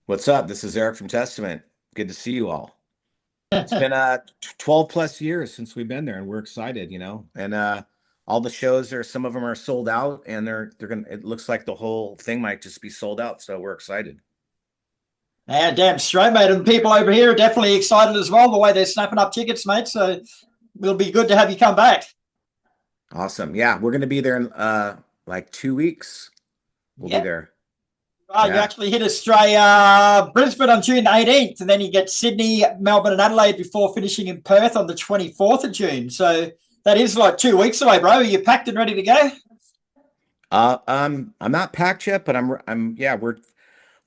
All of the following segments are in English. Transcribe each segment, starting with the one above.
What's up? This is Eric from Testament. Good to see you all. It's been 12 plus years since we've been there and we're excited, And all the shows are some of them are sold out and they're gonna it looks like the whole thing might just be sold out, so we're excited. Yeah, damn straight, mate. And people over here are definitely excited as well, the way they're snapping up tickets, mate. So it'll be good to have you come back. Awesome. Yeah, we're gonna be there in like 2 weeks. We'll be Yeah. there. You Yeah. actually hit Australia, Brisbane on June 18th, and then you get Sydney, Melbourne, and Adelaide before finishing in Perth on the 24th of June. So that is like 2 weeks away, bro. Are you packed and ready to go? I'm not packed yet, but I'm yeah,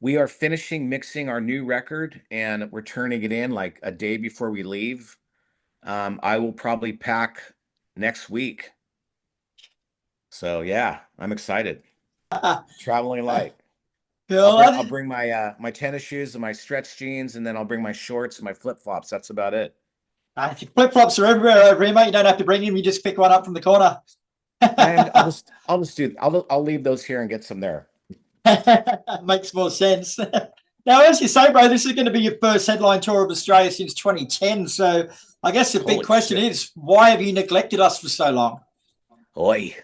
we are finishing mixing our new record and we're turning it in like a day before we leave. I will probably pack next week. So yeah, I'm excited. Traveling light. Cool. I'll bring my my tennis shoes and my stretch jeans, and then I'll bring my shorts and my flip flops. That's about it. Flip flops are everywhere over here, mate. You don't have to bring them. You just pick one up from the corner. And I'll leave those here and get some there. Makes more sense. Now, as you say, bro, this is going to be your first headline tour of Australia since 2010. So I guess the big Holy question shit. is, why have you neglected us for so long? Oi.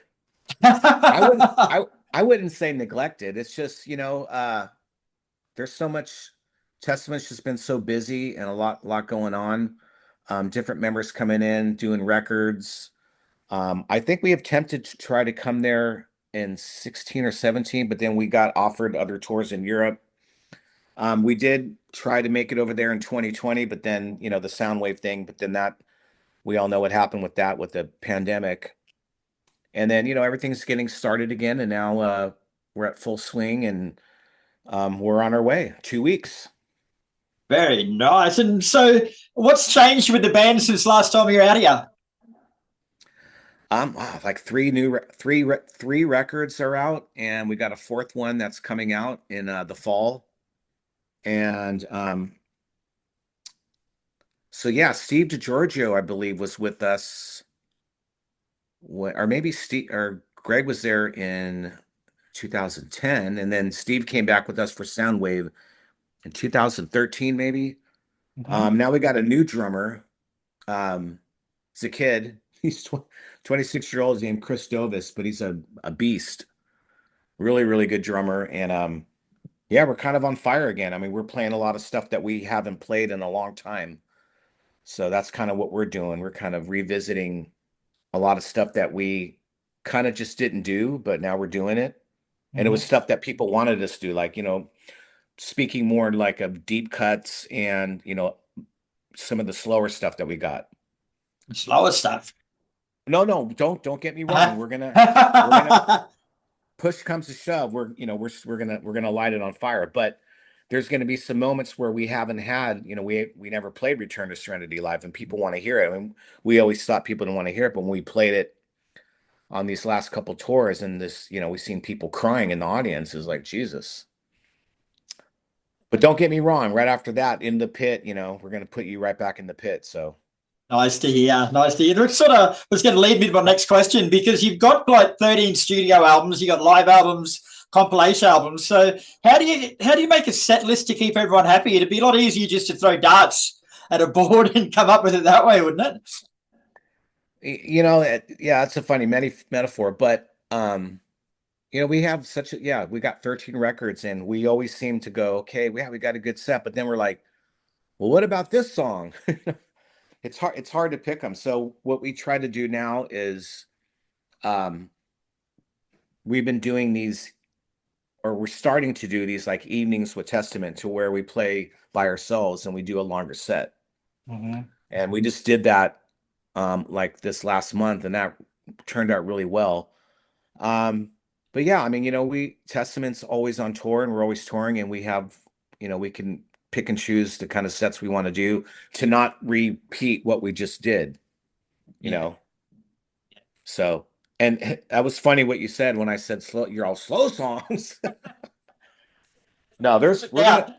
I wouldn't I wouldn't say neglected. It's just, there's so much. Testament's just been so busy and a lot going on. Different members coming in, doing records. I think we have attempted to try to come there in 16 or 17, but then we got offered other tours in Europe. We did try to make it over there in 2020, but then, the sound wave thing, but then that we all know what happened with that with the pandemic. And then, everything's getting started again, and now we're at full swing and we're on our way. 2 weeks. Very nice. And so, what's changed with the band since last time you were out here? Wow, like three records are out, and we got a fourth one that's coming out in the fall. And so yeah, Steve DiGiorgio, I believe, was with us, or maybe Steve or Greg was there in 2010, and then Steve came back with us for Soundwave in 2013, maybe. Mhm. Now we got a new drummer. He's a kid. He's 26-year-old. His named Chris Dovis, but he's a beast. Really, really good drummer. And yeah, we're kind of on fire again. I mean, we're playing a lot of stuff that we haven't played in a long time. So that's kind of what we're doing. We're kind of revisiting a lot of stuff that we kind of just didn't do, but now we're doing it. And it was Mhm. stuff that people wanted us to do, like, speaking more like of deep cuts and, some of the slower stuff that we got. Slower stuff. No, no, don't get me wrong. We're gonna push comes to shove. We're gonna light it on fire. But there's gonna be some moments where we haven't had, we never played Return to Serenity live, and people want to hear it. I mean, we always thought people didn't want to hear it, but when we played it on these last couple tours, and this, we've seen people crying in the audience, is like Jesus. But don't get me wrong. Right after that, in the pit, we're gonna put you right back in the pit. So. Nice to hear. Nice to hear. It sort of was going to lead me to my next question because you've got like 13 studio albums, you got live albums, compilation albums. So how do you make a set list to keep everyone happy? It'd be a lot easier just to throw darts at a board and come up with it that way, wouldn't it? Yeah, it's a funny metaphor, but we have we got 13 records, and we always seem to go, okay, we got a good set, but then we're like, well, what about this song? It's hard to pick them. So what we try to do now is um we've been doing these, or we're starting to do these, like, evenings with Testament, to where we play by ourselves and we do a longer set. Mm-hmm. And we just did that like this last month, and that turned out really well. Um, but yeah, I mean, we Testament's always on tour, and we're always touring, and we have, we can pick and choose the kind of sets we want to do to not repeat what we just did, you Yeah. know. So, and that was funny what you said when I said slow, you're all slow songs. No, Yeah.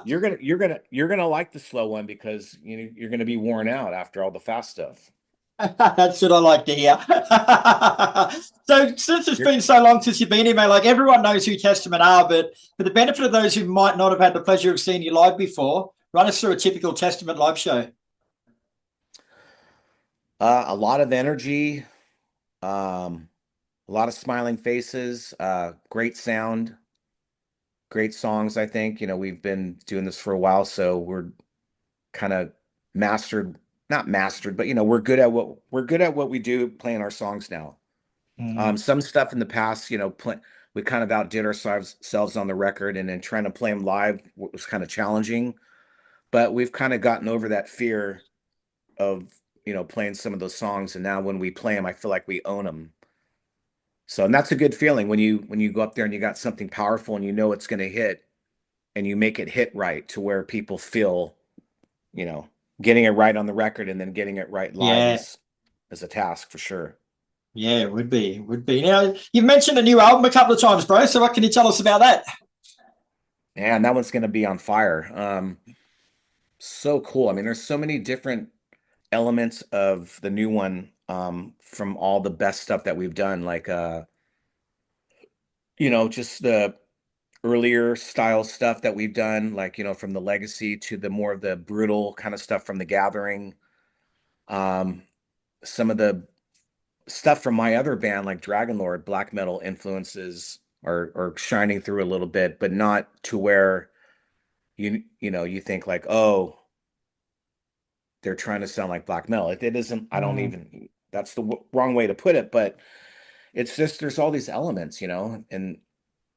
you're gonna like the slow one, because you're gonna be worn out after all the fast stuff. That's what I like to hear. So, since it's You're- been so long since you've been here, mate, like everyone knows who Testament are, but for the benefit of those who might not have had the pleasure of seeing you live before, run us through a typical Testament live show. a lot of energy, um, a lot of smiling faces, great sound, great songs. I think, we've been doing this for a while, so we're kind of mastered, not mastered, but we're good at what we do, playing our songs now. Mm. Some stuff in the past, we kind of outdid ourselves on the record, and then trying to play them live was kind of challenging. But we've kind of gotten over that fear of, playing some of those songs, and now when we play them, I feel like we own them. So, and that's a good feeling when you go up there and you got something powerful and you know it's going to hit, and you make it hit right to where people feel, you know, getting it right on the record and then getting it right live Yeah, is a task for sure. yeah, it would be, would be. Now, you've mentioned a new album a couple of times, bro. So, what can you tell us about that? And that one's going to be on fire. So cool. I mean, there's so many different elements of the new one, from all the best stuff that we've done, like just the earlier style stuff that we've done, like, from the legacy to the more of the brutal kind of stuff from the gathering. Um, some of the stuff from my other band, like Dragon Lord, black metal influences are shining through a little bit, but not to where you think like, oh, they're trying to sound like black metal. It isn't. I don't Mm. even. That's the wrong way to put it, but it's just there's all these elements, and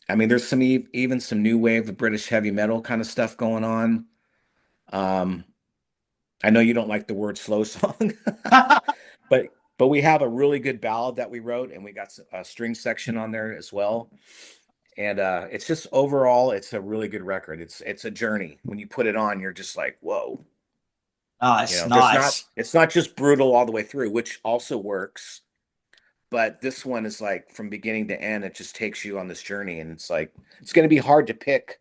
I mean, there's even some new wave of British heavy metal kind of stuff going on. Um, I know you don't like the word slow song, but we have a really good ballad that we wrote, and we got a string section on there as well. And it's just overall, it's a really good record. It's a journey. When you put it on, you're just like, whoa. Nice, There's not. nice. It's not just brutal all the way through, which also works. But this one is like from beginning to end, it just takes you on this journey, and it's like it's going to be hard to pick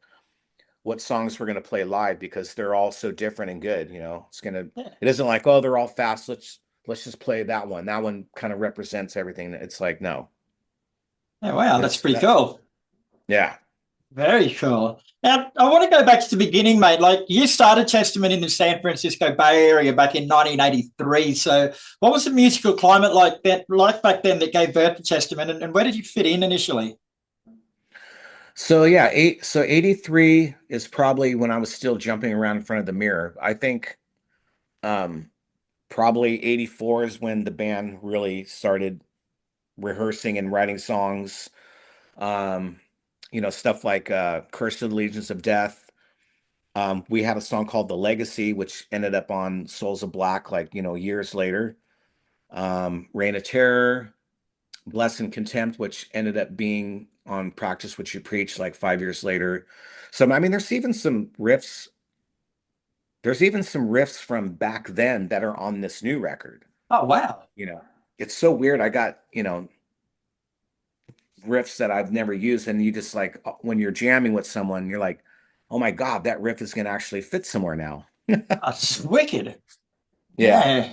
what songs we're going to play live because they're all so different and good. Yeah. It isn't like, oh, they're all fast. Let's just play that one. That one kind of represents everything. It's like, no, Yeah, wow, that's it's pretty that. cool. Yeah. Very cool. Now, I want to go back to the beginning, mate. Like, you started Testament in the San Francisco Bay Area back in 1983. So, what was the musical climate like back then that gave birth to Testament, and where did you fit in initially? So yeah, 83 is probably when I was still jumping around in front of the mirror. I think um probably 84 is when the band really started rehearsing and writing songs. Um, stuff like Curse of the Legions of Death. We had a song called The Legacy, which ended up on Souls of Black, like, years later. Reign of Terror, Bless and Contempt, which ended up being on Practice What You Preach, like 5 years later. So, I mean, there's even some riffs from back then that are on this new record. Oh, wow. You know, it's so weird. I got, riffs that I've never used, and you just like when you're jamming with someone, you're like, oh my God, that riff is going to actually fit somewhere now. That's wicked. Yeah. Yeah.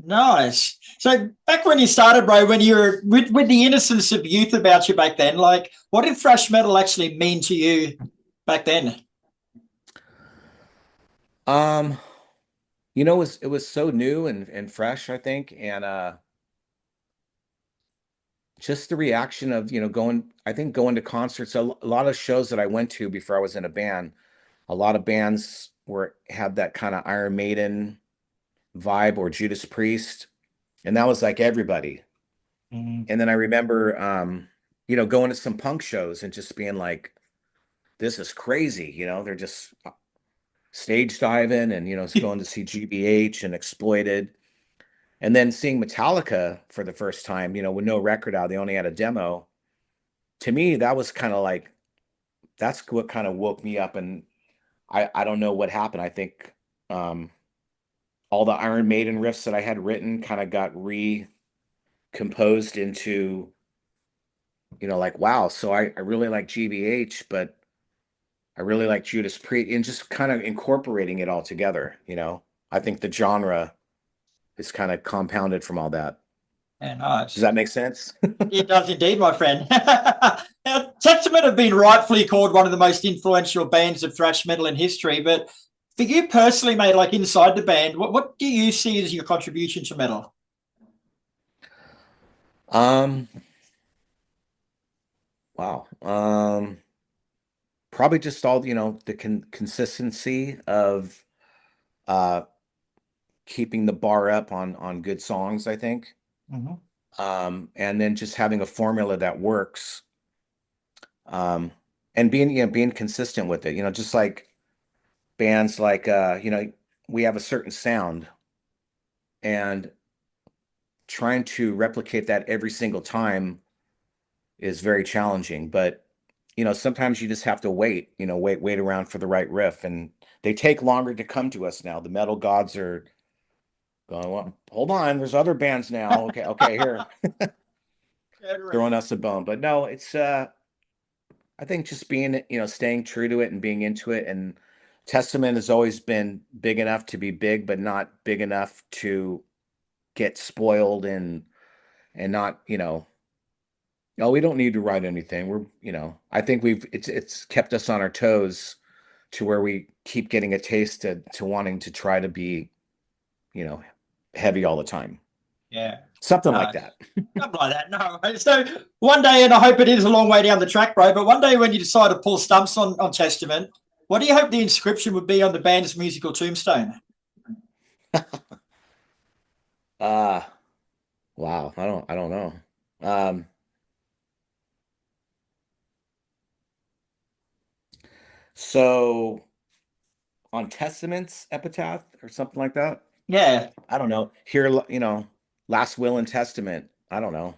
Nice. So, back when you started, bro, when you were with the innocence of youth about you back then, like, what did thrash metal actually mean to you back then? Um, it was so new and fresh, I think, and just the reaction of, going to concerts, a lot of shows that I went to before I was in a band, a lot of bands were had that kind of Iron Maiden vibe or Judas Priest, and that was like everybody. Mm. And then I remember going to some punk shows and just being like, this is crazy, they're just stage diving and going to see GBH and Exploited. And then seeing Metallica for the first time, with no record out, they only had a demo. To me, that was kind of like that's what kind of woke me up, and I don't know what happened. I think um all the Iron Maiden riffs that I had written kind of got recomposed into, like, wow, so I really like GBH, but I really like Judas Priest, and just kind of incorporating it all together. I think the genre it's kind of compounded from all that. Yeah, nice. Does that make sense? It does indeed, my friend. Now, Testament have been rightfully called one of the most influential bands of thrash metal in history, but for you personally, mate, like inside the band, what do you see as your contribution to metal? Wow. Probably just all, the consistency of keeping the bar up on good songs, I think. Mm-hmm. And then just having a formula that works. And being consistent with it, just like bands like we have a certain sound, and trying to replicate that every single time is very challenging. But sometimes you just have to wait around for the right riff, and they take longer to come to us now. The metal gods are going, well, hold on, there's other bands now. Okay, here. Throwing us a bone. But no, it's I think just being, staying true to it and being into it. And Testament has always been big enough to be big, but not big enough to get spoiled and not, no, we don't need to write anything. I think it's kept us on our toes to where we keep getting a taste to wanting to try to be, heavy all the time. Yeah. Something like that. Something like that. No. So one day, and I hope it is a long way down the track, bro, but one day when you decide to pull stumps on Testament, what do you hope the inscription would be on the band's musical tombstone? Wow. I don't know. So on Testament's epitaph or something like that? Yeah. I don't know. Here, last will and testament. I don't know.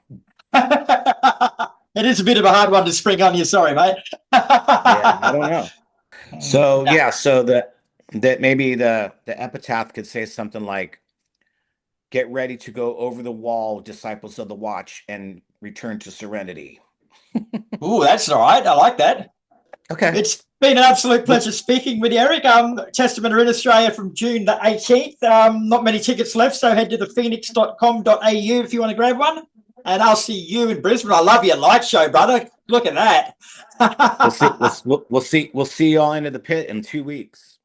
It is a bit of a hard one to spring on you. Sorry, mate. Yeah, I don't know. So yeah, so that maybe the epitaph could say something like, "Get ready to go over the wall, disciples of the watch, and return to serenity." Ooh, that's all right. I like that. Okay. It's been an absolute pleasure speaking with you, Eric. Testament are in Australia from June the 18th. Not many tickets left, so head to thephoenix.com.au if you want to grab one. And I'll see you in Brisbane. I love your light show, brother. Look at that. We'll see y'all into the pit in 2 weeks.